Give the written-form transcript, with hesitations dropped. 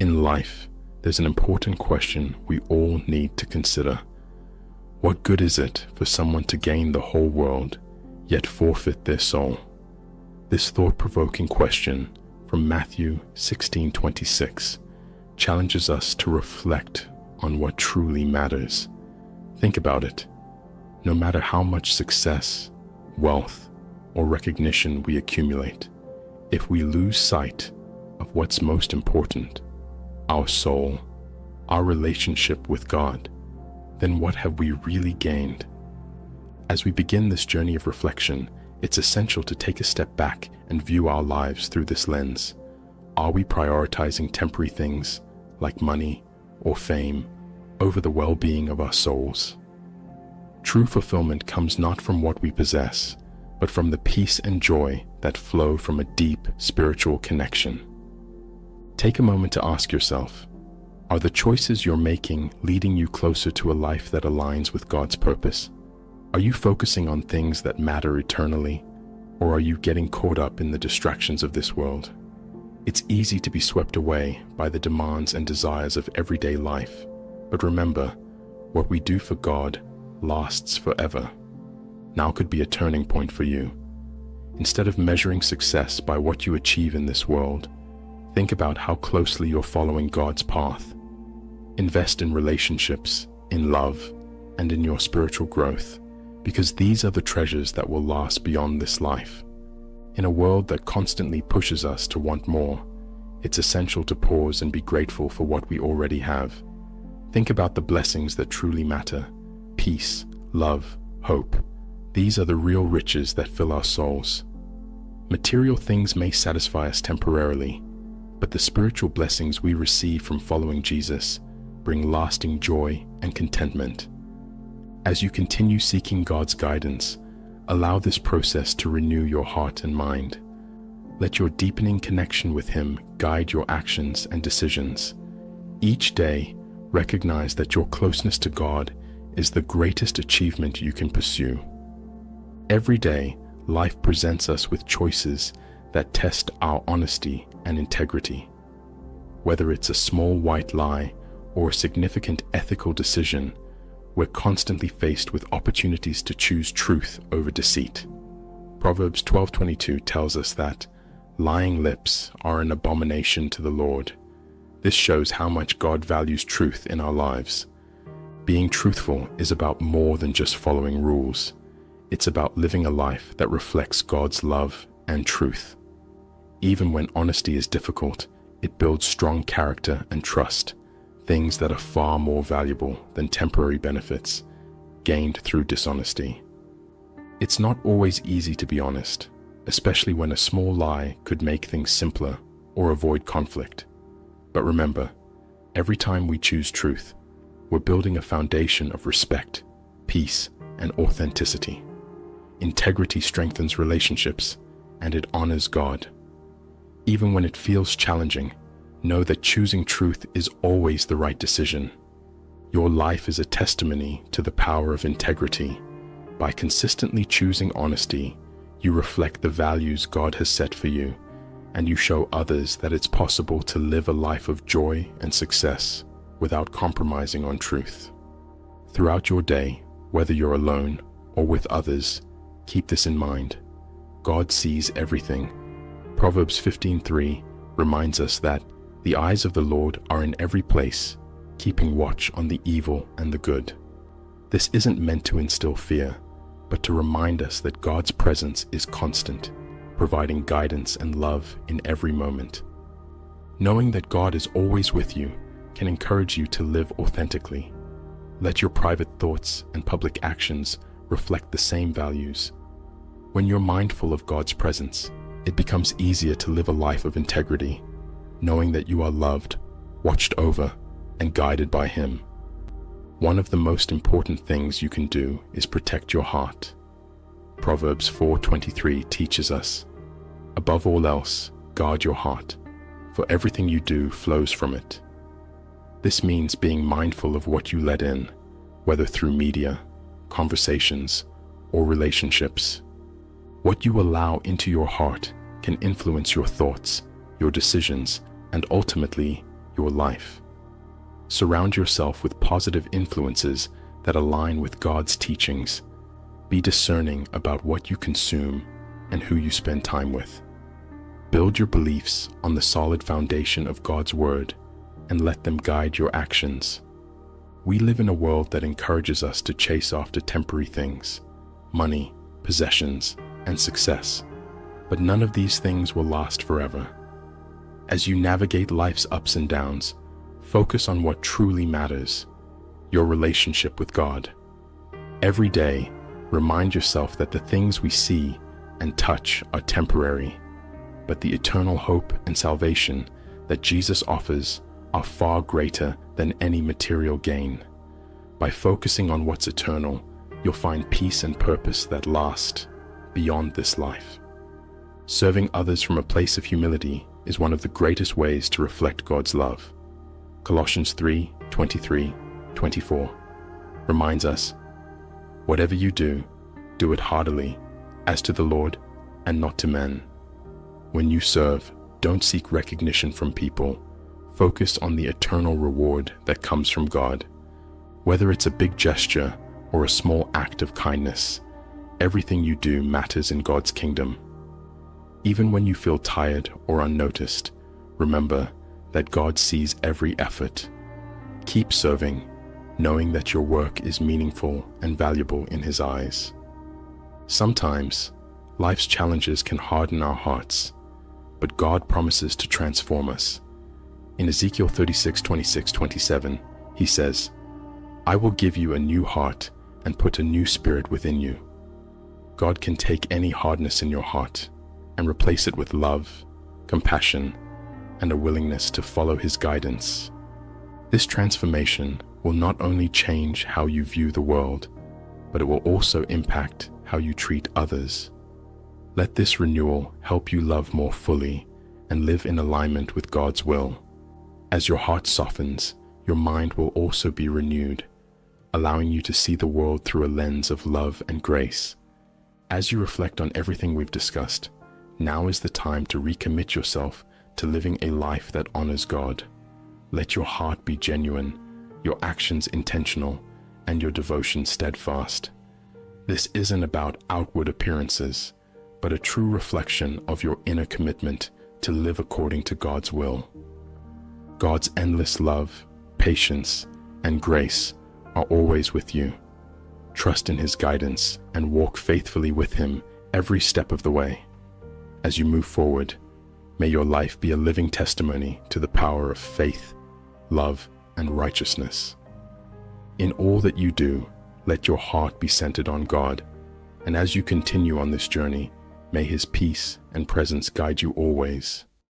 In life, there's an important question we all need to consider. What good is it for someone to gain the whole world, yet forfeit their soul? This thought-provoking question from Matthew 16:26 challenges us to reflect on what truly matters. Think about it. No matter how much success, wealth, or recognition we accumulate, if we lose sight of what's most important, our soul, our relationship with God, then what have we really gained? As we begin this journey of reflection, it's essential to take a step back and view our lives through this lens. Are we prioritizing temporary things like money or fame over the well-being of our souls? True fulfillment comes not from what we possess, but from the peace and joy that flow from a deep spiritual connection. Take a moment to ask yourself, are the choices you're making leading you closer to a life that aligns with God's purpose? Are you focusing on things that matter eternally, or are you getting caught up in the distractions of this world? It's easy to be swept away by the demands and desires of everyday life, but remember, what we do for God lasts forever. Now could be a turning point for you. Instead of measuring success by what you achieve in this world, think about how closely you're following God's path. Invest in relationships, in love, and in your spiritual growth, because these are the treasures that will last beyond this life. In a world that constantly pushes us to want more, it's essential to pause and be grateful for what we already have. Think about the blessings that truly matter: peace, love, hope. These are the real riches that fill our souls. Material things may satisfy us temporarily, but the spiritual blessings we receive from following Jesus bring lasting joy and contentment. As you continue seeking God's guidance, allow this process to renew your heart and mind. Let your deepening connection with Him guide your actions and decisions. Each day, recognize that your closeness to God is the greatest achievement you can pursue. Every day, life presents us with choices that test our honesty and integrity. Whether it's a small white lie or a significant ethical decision, we're constantly faced with opportunities to choose truth over deceit. Proverbs 12:22 tells us that lying lips are an abomination to the Lord. This shows how much God values truth in our lives. Being truthful is about more than just following rules. It's about living a life that reflects God's love and truth. Even when honesty is difficult, it builds strong character and trust, things that are far more valuable than temporary benefits gained through dishonesty. It's not always easy to be honest, especially when a small lie could make things simpler or avoid conflict. But remember, every time we choose truth, we're building a foundation of respect, peace, and authenticity. Integrity strengthens relationships, and it honors God. Even when it feels challenging, know that choosing truth is always the right decision. Your life is a testimony to the power of integrity. By consistently choosing honesty, you reflect the values God has set for you, and you show others that it's possible to live a life of joy and success without compromising on truth. Throughout your day, whether you're alone or with others, keep this in mind. God sees everything. Proverbs 15:3 reminds us that the eyes of the Lord are in every place, keeping watch on the evil and the good. This isn't meant to instill fear, but to remind us that God's presence is constant, providing guidance and love in every moment. Knowing that God is always with you can encourage you to live authentically. Let your private thoughts and public actions reflect the same values. When you're mindful of God's presence, it becomes easier to live a life of integrity, knowing that you are loved, watched over, and guided by Him. One of the most important things you can do is protect your heart. Proverbs 4:23 teaches us, "Above all else, guard your heart, for everything you do flows from it." This means being mindful of what you let in, whether through media, conversations, or relationships. What you allow into your heart can influence your thoughts, your decisions, and ultimately, your life. Surround yourself with positive influences that align with God's teachings. Be discerning about what you consume and who you spend time with. Build your beliefs on the solid foundation of God's Word and let them guide your actions. We live in a world that encourages us to chase after temporary things, money, possessions, and success. But none of these things will last forever. As you navigate life's ups and downs, focus on what truly matters, your relationship with God. Every day, remind yourself that the things we see and touch are temporary, but the eternal hope and salvation that Jesus offers are far greater than any material gain. By focusing on what's eternal, you'll find peace and purpose that last beyond this life. Serving others from a place of humility is one of the greatest ways to reflect God's love. Colossians 3:23-24 reminds us, "Whatever you do, do it heartily, as to the Lord and not to men." When you serve, don't seek recognition from people. Focus on the eternal reward that comes from God. Whether it's a big gesture or a small act of kindness, everything you do matters in God's kingdom. Even when you feel tired or unnoticed, remember that God sees every effort. Keep serving, knowing that your work is meaningful and valuable in His eyes. Sometimes, life's challenges can harden our hearts, but God promises to transform us. In Ezekiel 36:26-27, He says, "I will give you a new heart and put a new spirit within you." God can take any hardness in your heart and replace it with love, compassion, and a willingness to follow His guidance. This transformation will not only change how you view the world, but it will also impact how you treat others. Let this renewal help you love more fully and live in alignment with God's will. As your heart softens, your mind will also be renewed, allowing you to see the world through a lens of love and grace. As you reflect on everything we've discussed, now is the time to recommit yourself to living a life that honors God. Let your heart be genuine, your actions intentional, and your devotion steadfast. This isn't about outward appearances, but a true reflection of your inner commitment to live according to God's will. God's endless love, patience, and grace are always with you. Trust in His guidance and walk faithfully with Him every step of the way. As you move forward, may your life be a living testimony to the power of faith, love, and righteousness. In all that you do, let your heart be centered on God, and as you continue on this journey, may His peace and presence guide you always.